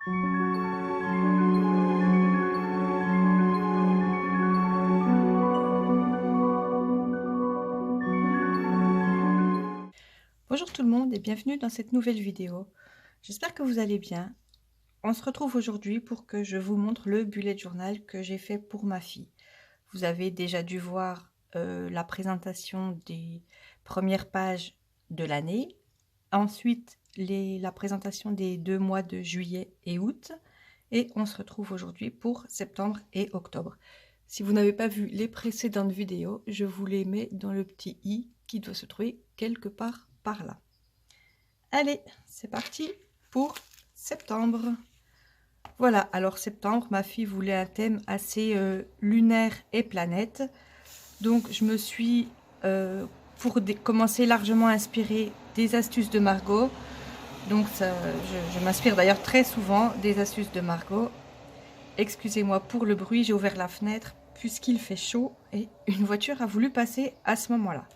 Bonjour tout le monde et bienvenue dans cette nouvelle vidéo. J'espère que vous allez bien. On se retrouve aujourd'hui pour que je vous montre le bullet journal que j'ai fait pour ma fille. Vous avez déjà dû voir la présentation des premières pages de l'année. Ensuite, la présentation des 2 mois de juillet et août. Et on se retrouve aujourd'hui pour septembre et octobre. Si vous n'avez pas vu les précédentes vidéos, je vous les mets dans le petit i qui doit se trouver quelque part par là. Allez, c'est parti pour septembre. Voilà, alors septembre, ma fille voulait un thème assez lunaire et planète. Donc je me suis, pour commencer, largement inspirée des astuces de Margot. Donc ça, je m'inspire d'ailleurs très souvent des astuces de Margot. Excusez-moi pour le bruit, j'ai ouvert la fenêtre puisqu'il fait chaud et une voiture a voulu passer à ce moment-là.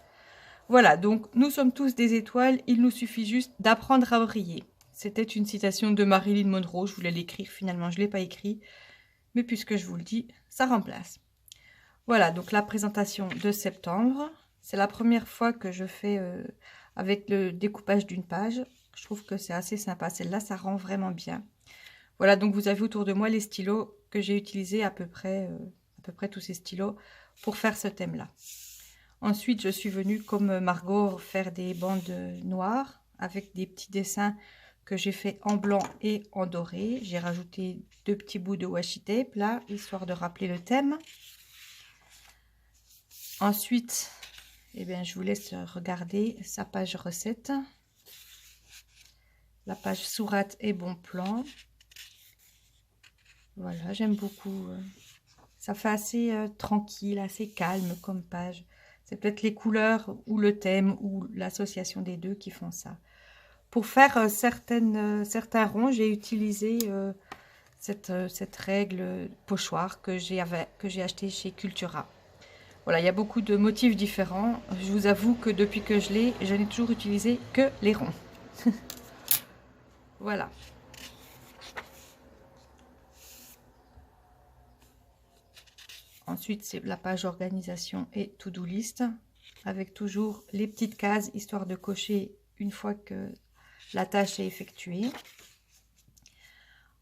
Voilà, donc nous sommes tous des étoiles, il nous suffit juste d'apprendre à briller. C'était une citation de Marilyn Monroe, je voulais l'écrire, finalement je ne l'ai pas écrit, mais puisque je vous le dis, ça remplace. Voilà, donc la présentation de septembre, c'est la première fois que je fais avec le découpage d'une page. Je trouve que c'est assez sympa, celle-là ça rend vraiment bien. Voilà, donc vous avez autour de moi les stylos que j'ai utilisés à peu près tous ces stylos pour faire ce thème-là. Ensuite, je suis venue, comme Margot, faire des bandes noires avec des petits dessins que j'ai fait en blanc et en doré. J'ai rajouté 2 petits bouts de washi tape là, histoire de rappeler le thème. Ensuite, eh bien, je vous laisse regarder sa page recette. La page sourate et bon plan. Voilà, j'aime beaucoup. Ça fait assez tranquille, assez calme comme page. C'est peut-être les couleurs ou le thème ou l'association des deux qui font ça. Pour faire certains ronds, j'ai utilisé cette règle pochoir que j'ai acheté chez Cultura. Voilà, il y a beaucoup de motifs différents. Je vous avoue que depuis que je n'ai toujours utilisé que les ronds. Voilà. Ensuite, c'est la page organisation et to-do list, avec toujours les petites cases, histoire de cocher une fois que la tâche est effectuée.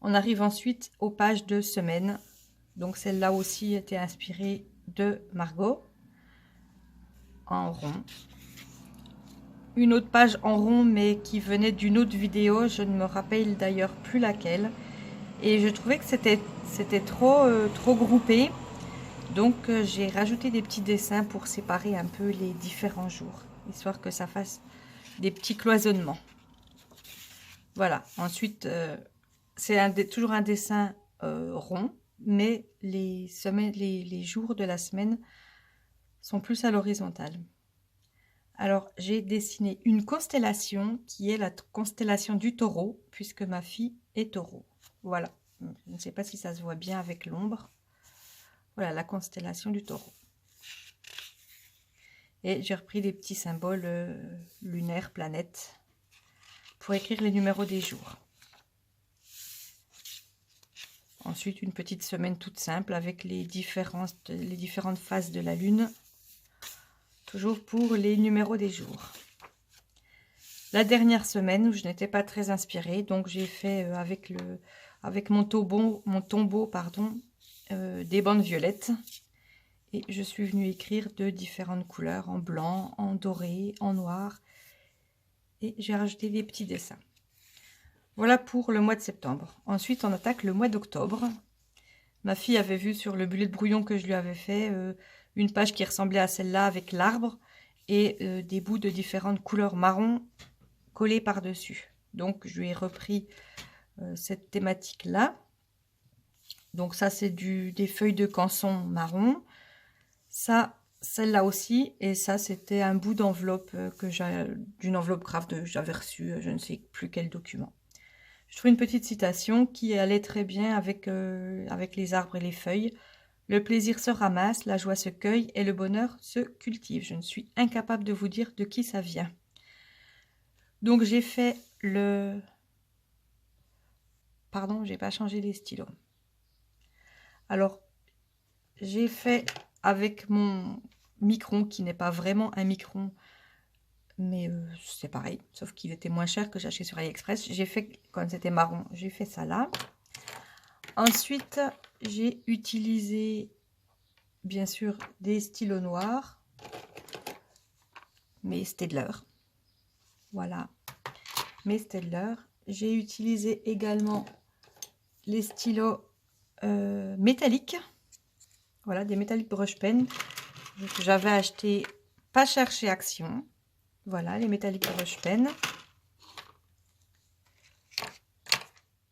On arrive ensuite aux pages de semaine. Donc celle-là aussi était inspirée de Margot, en rond. Une autre page en rond, mais qui venait d'une autre vidéo, je ne me rappelle d'ailleurs plus laquelle. Et je trouvais que c'était trop groupé. Donc j'ai rajouté des petits dessins pour séparer un peu les différents jours, histoire que ça fasse des petits cloisonnements. Voilà, ensuite c'est toujours un dessin rond, mais les jours de la semaine sont plus à l'horizontale. Alors j'ai dessiné une constellation qui est la constellation du taureau, puisque ma fille est taureau. Voilà, je ne sais pas si ça se voit bien avec l'ombre. Voilà la constellation du taureau. Et j'ai repris des petits symboles lunaires, planètes, pour écrire les numéros des jours. Ensuite, une petite semaine toute simple avec les différentes phases de la lune, toujours pour les numéros des jours. La dernière semaine où je n'étais pas très inspirée, donc j'ai fait avec mon tombeau, des bandes violettes. Et je suis venue écrire de différentes couleurs, en blanc, en doré, en noir. Et j'ai rajouté des petits dessins. Voilà pour le mois de septembre. Ensuite, on attaque le mois d'octobre. Ma fille avait vu sur le bullet de brouillon que je lui avais fait une page qui ressemblait à celle-là avec l'arbre et des bouts de différentes couleurs marron collés par-dessus. Donc, je lui ai repris cette thématique-là. Donc, ça, c'est des feuilles de canson marron. Ça, celle-là aussi. Et ça, c'était un bout d'enveloppe d'une enveloppe grave que j'avais reçue, je ne sais plus quel document. Je trouve une petite citation qui allait très bien avec les arbres et les feuilles. Le plaisir se ramasse, la joie se cueille et le bonheur se cultive. Je ne suis incapable de vous dire de qui ça vient. Donc j'ai fait pardon, j'ai pas changé les stylos. Alors, j'ai fait avec mon micron, qui n'est pas vraiment un micron, mais c'est pareil, sauf qu'il était moins cher que j'ai acheté sur AliExpress. J'ai fait, quand c'était marron, j'ai fait ça là. Ensuite, j'ai utilisé, bien sûr, des stylos noirs, mes Staedtler. Voilà, mes Staedtler. J'ai utilisé également les stylos métalliques. Voilà, des métalliques brush pen que j'avais acheté pas cher chez Action. Voilà, les métalliques brush pen.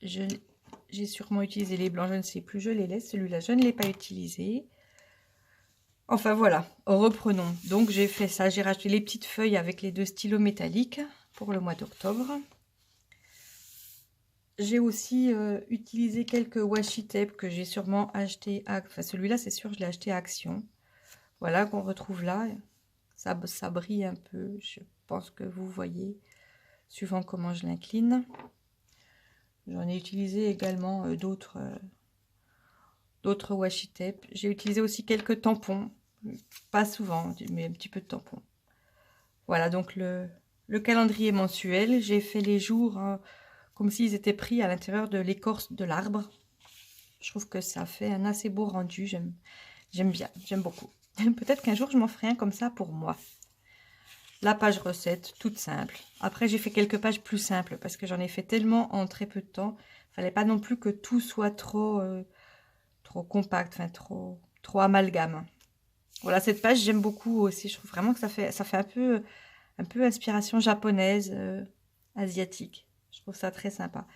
J'ai sûrement utilisé les blancs, je ne sais plus, je les laisse. Celui-là, je ne l'ai pas utilisé. Enfin voilà, reprenons. Donc j'ai fait ça, j'ai racheté les petites feuilles avec les 2 stylos métalliques pour le mois d'octobre. J'ai aussi utilisé quelques washi tape que j'ai sûrement acheté à... Enfin celui-là c'est sûr, je l'ai acheté à Action. Voilà, qu'on retrouve là. Ça brille un peu, je pense que vous voyez, suivant comment je l'incline. J'en ai utilisé également d'autres washi tape. J'ai utilisé aussi quelques tampons, pas souvent, mais un petit peu de tampons. Voilà, donc le calendrier mensuel, j'ai fait les jours comme s'ils étaient pris à l'intérieur de l'écorce de l'arbre. Je trouve que ça fait un assez beau rendu, j'aime bien, j'aime beaucoup. Peut-être qu'un jour je m'en ferai un comme ça pour moi. La page recette, toute simple. Après, j'ai fait quelques pages plus simples parce que j'en ai fait tellement en très peu de temps. Il fallait pas non plus que tout soit trop compact, enfin trop amalgame. Voilà, cette page, j'aime beaucoup aussi. Je trouve vraiment que ça fait un peu inspiration japonaise, asiatique. Je trouve ça très sympa.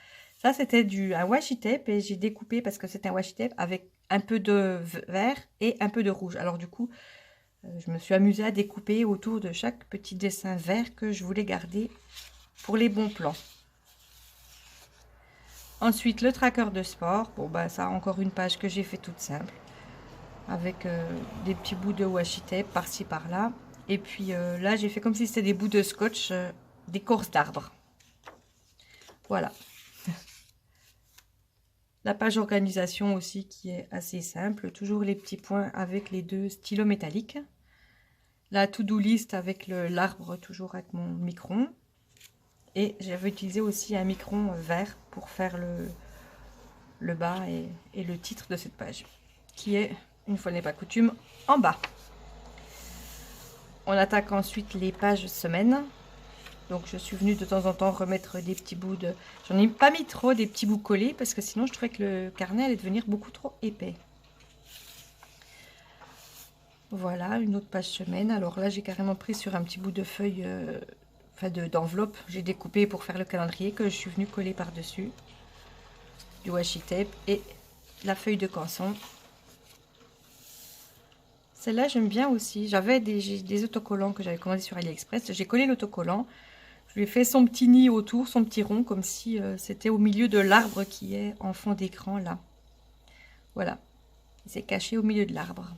Ça, c'était un washi tape et j'ai découpé parce que c'est un washi tape avec un peu de vert et un peu de rouge. Alors du coup, je me suis amusée à découper autour de chaque petit dessin vert que je voulais garder pour les bons plans. Ensuite, le tracker de sport. Bon, bah, ça, encore une page que j'ai fait toute simple. Avec des petits bouts de washi tape par-ci, par-là. Et puis là, j'ai fait comme si c'était des bouts de scotch, d'écorce d'arbre. Voilà. La page organisation aussi qui est assez simple. Toujours les petits points avec les 2 stylos métalliques. La to-do list avec l'arbre, toujours avec mon micron. Et j'avais utilisé aussi un micron vert pour faire le bas et le titre de cette page. Qui est, une fois n'est pas coutume, en bas. On attaque ensuite les pages semaines. Donc je suis venue de temps en temps remettre des petits bouts de... J'en ai pas mis trop, des petits bouts collés, parce que sinon je trouvais que le carnet allait devenir beaucoup trop épais. Voilà, une autre page semaine. Alors là, j'ai carrément pris sur un petit bout de feuille, enfin d'enveloppe. J'ai découpé pour faire le calendrier que je suis venue coller par-dessus. Du washi tape et la feuille de canson. Celle-là, j'aime bien aussi. J'avais des autocollants que j'avais commandés sur AliExpress. J'ai collé l'autocollant. Je lui ai fait son petit nid autour, son petit rond, comme si c'était au milieu de l'arbre qui est en fond d'écran, là. Voilà. Il s'est caché au milieu de l'arbre.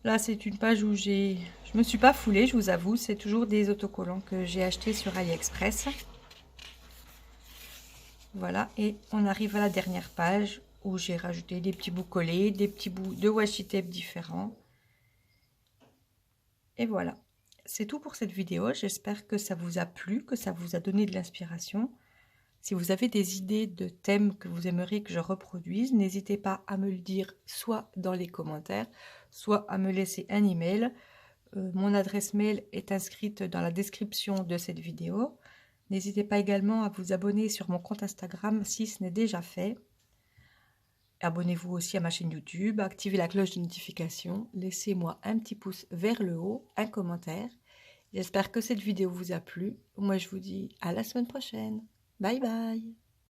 Là, c'est une page où je me suis pas foulée, je vous avoue. C'est toujours des autocollants que j'ai achetés sur AliExpress. Voilà. Et on arrive à la dernière page où j'ai rajouté des petits bouts collés, des petits bouts de washi tape différents. Et voilà. C'est tout pour cette vidéo. J'espère que ça vous a plu, que ça vous a donné de l'inspiration. Si vous avez des idées de thèmes que vous aimeriez que je reproduise, n'hésitez pas à me le dire soit dans les commentaires, soit à me laisser un email. Mon adresse mail est inscrite dans la description de cette vidéo. N'hésitez pas également à vous abonner sur mon compte Instagram si ce n'est déjà fait. Abonnez-vous aussi à ma chaîne YouTube, activez la cloche de notification, laissez-moi un petit pouce vers le haut, un commentaire. J'espère que cette vidéo vous a plu. Moi, je vous dis à la semaine prochaine. Bye bye!